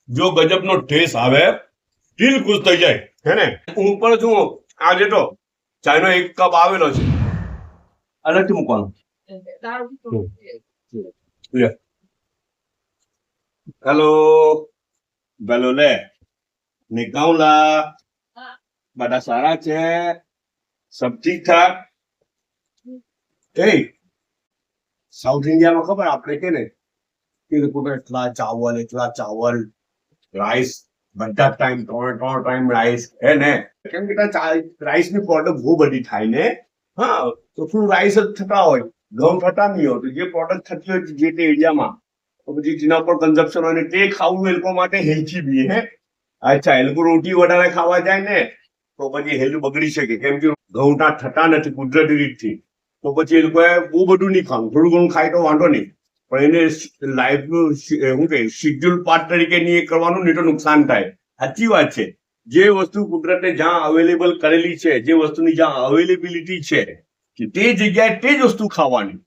જો ગજબનો ટેસ્ટ આવે, દિલ ખુશ થઈ જાય હે ને. હું પણ છું આજે તો ચાયનો એક કપ આવેલો છે, અલગથી મૂકવાનો. હેલો ભલો લે નિકાઉલા, બધા સારા છે, સબ ઠીક ઠાક. એ સાઉથ ઇન્ડિયામાં ખબર આપણે કે ને કે લોકો એટલા ચાવલ રાઈસ, બધા ટાઈમ ત્રણ ટાઈમ રાઈસ હે ને. કેમ કે રાઈસ ની પ્રોડક્ટ બહુ બધી થાય ને. હા, તો શું રાઈસ જ થતા હોય, ઘઉં થતા નહીં હોય, તો જે પ્રોડક્ટ થતી હોય જે તે એરિયામાં, તો પછી જેના પર કન્ઝપ્શન હોય ને તે ખાવું એ લોકો માટે હેલ્થી બી હે. અચ્છા, એ લોકો રોટી વધારે ખાવા જાય ને તો પછી હેલ્થ બગડી શકે, કેમ કે ઘઉં થતા નથી કુદરતી રીતથી. તો પછી એ લોકોએ બહુ બધું નહીં ખાવું, થોડું ઘણું ખાય તો વાંધો નહીં, પણ એને લાઈફનું શું કે શેડ્યુલ પાર્ટ તરીકે નહીં કરવાનું, નહીં તો નુકસાન થાય. સાચી વાત છે. જે વસ્તુ કુદરતે જ્યાં અવેલેબલ કરેલી છે, જે વસ્તુની જ્યાં અવેલેબિલિટી છે, તે જગ્યાએ તે જ વસ્તુ ખાવાની.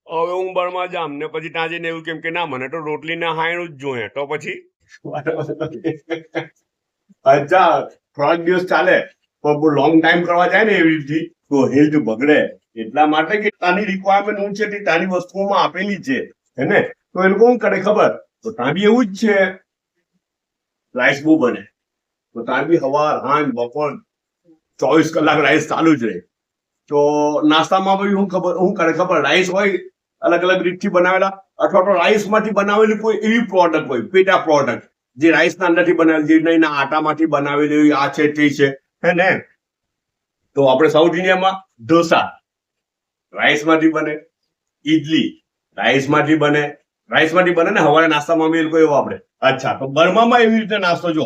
હવે હું બળમાં જામ ને પછી ત્યાં જઈને એવું કેમ કે ના મને તો રોટલી ના હાયણું જ જોઈએ, તો પછી અચ્છા થોડાક દિવસ ચાલે પણ બહુ લોંગ ટાઈમ કરવા જાય ને એવી રીતે તો હેલ્થ બગડે. એટલા માટે કે તાની રિક્વાયરમેન્ટ હું છે તે તાની વસ્તુઓમાં આપેલી છે હે ને. તો એ લોકો શું કરે ખબર, તો ત્યાં બી એવું જ છે, રાઈસ બહુ બને તો ત્યાં બી સવાર સાંજ બપોર 24 કલાક રાઈસ ચાલુ જ રહે. તો નાસ્તામાં બી શું કરે ખબર, રાઈસ હોય અલગ અલગ રીતથી બનાવેલા, અથવા તો રાઈસ માંથી બનાવેલી કોઈ એવી પ્રોડક્ટ હોય, પેટા પ્રોડક્ટ જે રાઈસના અંદરથી બનાવેલી, જે એના આટામાંથી બનાવેલી હોય, આ છે તે છે હે ને. તો આપણે સાઉથ ઇન્ડિયામાં ઢોસા રાઈસમાંથી બને, ઈડલી રાઈસમાંથી બને ને હવારે નાસ્તામાં બી એ લોકો એવો આપણે. અચ્છા, તો બર્મામાં એવી રીતે નાસ્તો જો